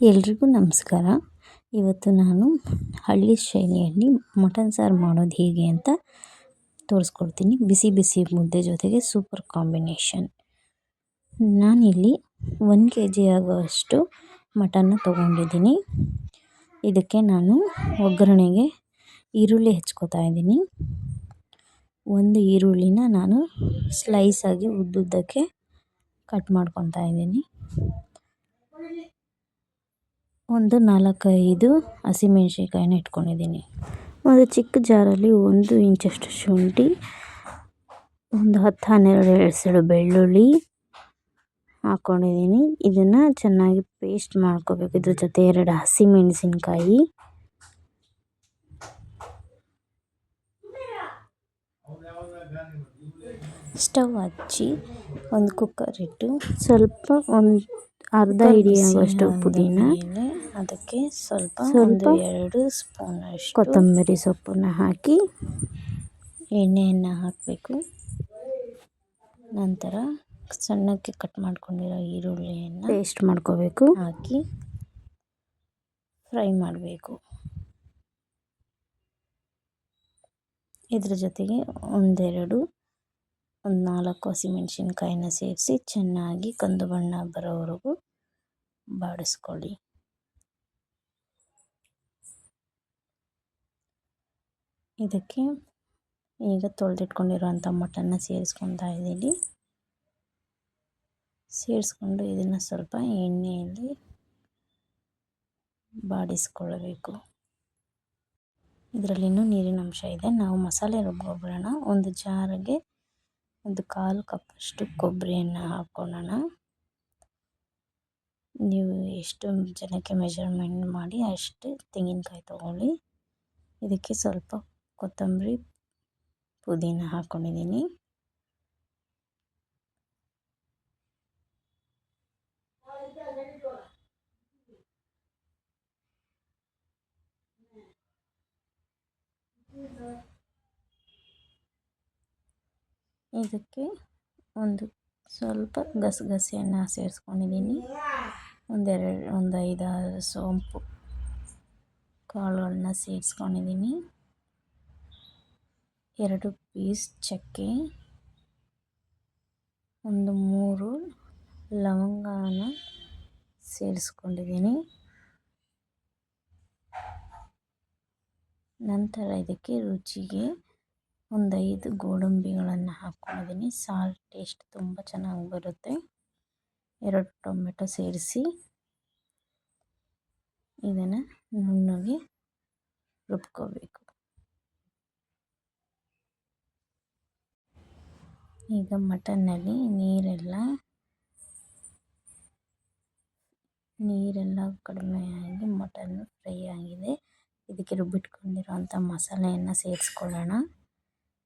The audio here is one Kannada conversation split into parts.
ಎಲ್ರಿಗೂ ನಮಸ್ಕಾರ. ಇವತ್ತು ನಾನು ಹಳ್ಳಿ ಶೈಲಿಯಲ್ಲಿ ಮಟನ್ ಸಾರು ಮಾಡೋದು ಹೇಗೆ ಅಂತ ತೋರಿಸ್ಕೊಡ್ತೀನಿ. ಬಿಸಿ ಬಿಸಿ ಮುದ್ದೆ ಜೊತೆಗೆ ಸೂಪರ್ ಕಾಂಬಿನೇಷನ್. ನಾನಿಲ್ಲಿ 1 kg ಆಗುವಷ್ಟು ಮಟನ್ನ ತೊಗೊಂಡಿದ್ದೀನಿ. ಇದಕ್ಕೆ ನಾನು ಒಗ್ಗರಣೆಗೆ ಈರುಳ್ಳಿ ಹೆಚ್ಕೋತಾ ಇದ್ದೀನಿ. ಒಂದು ಈರುಳ್ಳಿನ ನಾನು ಸ್ಲೈಸಾಗಿ ಉದ್ದುದ್ದಕ್ಕೆ ಕಟ್ ಮಾಡ್ಕೊತಾ ಇದ್ದೀನಿ. ಒಂದು 4-5 ಹಸಿಮೆಣ್ಸಿನ್ಕಾಯಿನ ಇಟ್ಕೊಂಡಿದ್ದೀನಿ. ಒಂದು ಚಿಕ್ಕ ಜಾರಲ್ಲಿ 1 ಇಂಚಷ್ಟು ಶುಂಠಿ, ಒಂದು 10-12 ಎಸಳು ಬೆಳ್ಳುಳ್ಳಿ ಹಾಕ್ಕೊಂಡಿದ್ದೀನಿ. ಇದನ್ನು ಚೆನ್ನಾಗಿ ಪೇಸ್ಟ್ ಮಾಡ್ಕೋಬೇಕು. ಇದ್ರ ಜೊತೆ 2 ಹಸಿಮೆಣಸಿನ್ಕಾಯಿ, ಸ್ಟವ್ ಹಚ್ಚಿ ಒಂದು ಕುಕ್ಕರ್ ಇಟ್ಟು ಸ್ವಲ್ಪ ಒಂದು ಅರ್ಧ ಹಿಡಿಯುವಷ್ಟು ಪುದೀನ, ಅದಕ್ಕೆ ಸ್ವಲ್ಪ 1-2 ಸ್ಪೂನ್ ಅಷ್ಟು ಕೊತ್ತಂಬರಿ ಸೊಪ್ಪನ್ನು ಹಾಕಿ ಎಣ್ಣೆಯನ್ನು ಹಾಕಬೇಕು. ನಂತರ ಸಣ್ಣಕ್ಕೆ ಕಟ್ ಮಾಡ್ಕೊಂಡಿರೋ ಈರುಳ್ಳಿಯನ್ನು ಪೇಸ್ಟ್ ಮಾಡ್ಕೋಬೇಕು, ಹಾಕಿ ಫ್ರೈ ಮಾಡಬೇಕು. ಇದ್ರ ಜೊತೆಗೆ ಒಂದು 4 ಹಸಿಮೆಣಸಿನ್ಕಾಯಿನ ಸೇರಿಸಿ ಚೆನ್ನಾಗಿ ಕಂದು ಬಣ್ಣ ಬರೋವರೆಗೂ ಬಾಡಿಸ್ಕೊಳ್ಳಿ. ಇದಕ್ಕೆ ಈಗ ತೊಳೆದಿಟ್ಕೊಂಡಿರೋಂಥ ಮಟನ್ನ ಸೇರಿಸ್ಕೊತಾ ಇದ್ದೀನಿ. ಸೇರಿಸ್ಕೊಂಡು ಇದನ್ನು ಸ್ವಲ್ಪ ಎಣ್ಣೆಯಲ್ಲಿ ಬಾಡಿಸ್ಕೊಳ್ಬೇಕು. ಇದರಲ್ಲಿ ಇನ್ನೂ ನೀರಿನ ಅಂಶ ಇದೆ. ನಾವು ಮಸಾಲೆ ರುಬ್ಬಿಕೊಳ್ಳೋಣ. ಒಂದು ಜಾರಿಗೆ 1/4 ಕಪ್ಪಷ್ಟು ಕೊಬ್ಬರಿಯನ್ನು ಹಾಕ್ಕೊಳ್ಳೋಣ. ನೀವು ಎಷ್ಟು ಜನಕ್ಕೆ ಮೆಜರ್ಮೆಂಟ್ ಮಾಡಿ ಅಷ್ಟು ತೆಂಗಿನಕಾಯಿ ತೊಗೊಳ್ಳಿ. ಇದಕ್ಕೆ ಸ್ವಲ್ಪ ಕೊತ್ತಂಬರಿ ಪುದೀನ ಹಾಕ್ಕೊಂಡಿದ್ದೀನಿ. ಇದಕ್ಕೆ ಒಂದು ಸ್ವಲ್ಪ ಗಸಗಸೆಯನ್ನು ಸೇರಿಸ್ಕೊಂಡಿದ್ದೀನಿ. ಒಂದು 5-6 ಸೋಂಪು ಕಾಳುಗಳನ್ನ ಸೇರಿಸ್ಕೊಂಡಿದ್ದೀನಿ. 2 ಪೀಸ್ ಚಕ್ಕೆ, ಒಂದು 3 ಲವಂಗನ ಸೇರಿಸ್ಕೊಂಡಿದ್ದೀನಿ. ನಂತರ ಇದಕ್ಕೆ ರುಚಿಗೆ ಒಂದು 5 ಗೋಡಂಬಿಗಳನ್ನು ಹಾಕ್ಕೊಂಡಿದ್ದೀನಿ. ಸಾಲ್ಟ್ ಟೇಸ್ಟ್ ತುಂಬ ಚೆನ್ನಾಗಿ ಬರುತ್ತೆ. 2 ಟೊಮೆಟೊ ಸೇರಿಸಿ ಇದನ್ನು ನುಣ್ಣಗೆ ರುಬ್ಕೋಬೇಕು. ಈಗ ಮಟನ್ನಲ್ಲಿ ನೀರೆಲ್ಲ ಕಡಿಮೆಯಾಗಿ ಮಟನ್ ಫ್ರೈ ಆಗಿದೆ. ಇದಕ್ಕೆ ರುಬ್ಬಿಟ್ಕೊಂಡಿರೋಂಥ ಮಸಾಲೆಯನ್ನು ಸೇರಿಸ್ಕೊಳ್ಳೋಣ.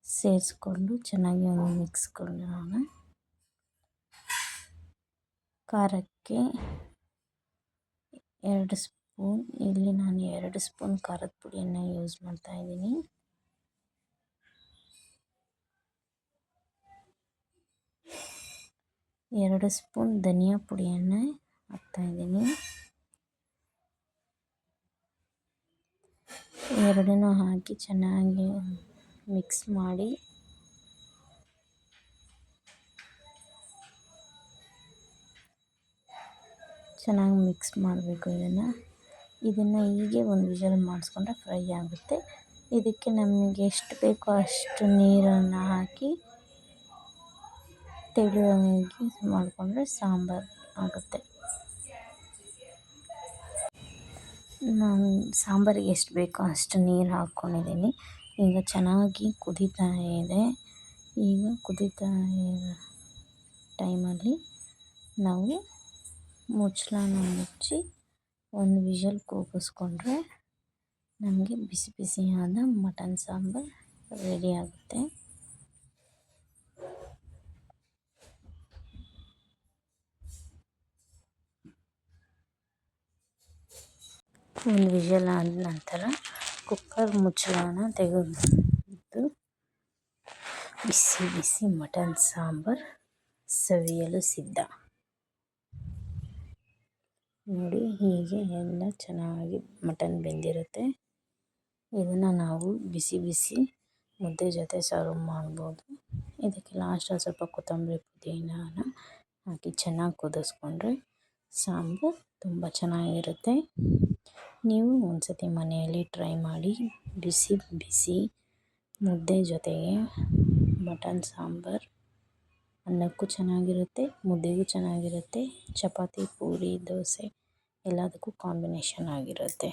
ಸೇರಿಸ್ಕೊಂಡು ಚೆನ್ನಾಗಿ ಒಂದು ಮಿಕ್ಸ್ಕೊಳ್ಳೋಣ. ಖಾರಕ್ಕೆ 2 ಸ್ಪೂನ್, ಇಲ್ಲಿ ನಾನು 2 ಸ್ಪೂನ್ ಖಾರದ ಪುಡಿಯನ್ನು ಯೂಸ್ ಮಾಡ್ತಾ ಇದ್ದೀನಿ. ಎರಡು ಸ್ಪೂನ್ ಧನಿಯಾ ಪುಡಿಯನ್ನು ಹಾಕ್ತಾಯಿದ್ದೀನಿ. ಎರಡನ್ನೂ ಹಾಕಿ ಚೆನ್ನಾಗಿ ಮಿಕ್ಸ್ ಮಾಡಿ ಚೆನ್ನಾಗಿ ಮಿಕ್ಸ್ ಮಾಡಬೇಕು. ಇದನ್ನು ಹೀಗೆ ಒಂದು ವಿಷಲ್ ಮಾಡಿಸ್ಕೊಂಡ್ರೆ ಫ್ರೈ ಆಗುತ್ತೆ. ಇದಕ್ಕೆ ನಮಗೆ ಎಷ್ಟು ಬೇಕೋ ಅಷ್ಟು ನೀರನ್ನು ಹಾಕಿ ತೆಳುವಾಗಿ ಮಾಡಿಕೊಂಡ್ರೆ ಸಾಂಬಾರು ಆಗುತ್ತೆ. ನಾನು ಸಾಂಬಾರಿಗೆ ಎಷ್ಟು ಬೇಕೋ ಅಷ್ಟು ನೀರು ಹಾಕ್ಕೊಂಡಿದ್ದೀನಿ. ಈಗ ಚೆನ್ನಾಗಿ ಕುದೀತಾ ಇದೆ. ಈಗ ಕುದೀತಾ ಇರೋ ಟೈಮಲ್ಲಿ ನಾವು ಮುಚ್ಚಳನ ಮುಚ್ಚಿ ಒಂದು ವಿಷಲ್ ಕೂಗಿಸ್ಕೊಂಡ್ರೆ ನಮಗೆ ಬಿಸಿ ಬಿಸಿಯಾದ ಮಟನ್ ಸಾಂಬಾರು ರೆಡಿ ಆಗುತ್ತೆ. ಒಂದು ವಿಷಲ್ ಆದ ನಂತರ ಕುಕ್ಕರ್ ಮುಚ್ಚಳನ ತೆಗೆದು ಬಿಸಿ ಬಿಸಿ ಮಟನ್ ಸಾಂಬಾರು ಸವಿಯಲು ಸಿದ್ಧ. ನೋಡಿ ಹೀಗೆ ಎಲ್ಲ ಚೆನ್ನಾಗಿ ಮಟನ್ ಬೆಂದಿರುತ್ತೆ. ಇದನ್ನು ನಾವು ಬಿಸಿ ಬಿಸಿ ಮುದ್ದೆ ಜೊತೆ ಸರ್ವ್ ಮಾಡ್ಬೋದು. ಇದಕ್ಕೆ ಲಾಸ್ಟಲ್ಲಿ ಸ್ವಲ್ಪ ಕೊತ್ತಂಬರಿ ಪುದೀನಾನ ಹಾಕಿ ಚೆನ್ನಾಗಿ ಕುದಿಸ್ಕೊಂಡ್ರೆ ಸಾಂಬಾರು ತುಂಬ ಚೆನ್ನಾಗಿರುತ್ತೆ. ನೀವು ಒಂದ್ಸತಿ ಮನೆಯಲ್ಲಿ ಟ್ರೈ ಮಾಡಿ. ಬಿಸಿ ಬಿಸಿ ಮುದ್ದೆ ಜೊತೆಗೆ ಮಟನ್ ಸಾಂಬಾರು ಅನ್ನಕ್ಕೂ ಚೆನ್ನಾಗಿರುತ್ತೆ, ಮುದ್ದೆಗೂ ಚೆನ್ನಾಗಿರುತ್ತೆ, ಚಪಾತಿ, ಪೂರಿ, ದೋಸೆ ಎಲ್ಲದಕ್ಕೂ ಕಾಂಬಿನೇಷನ್ ಆಗಿರುತ್ತೆ.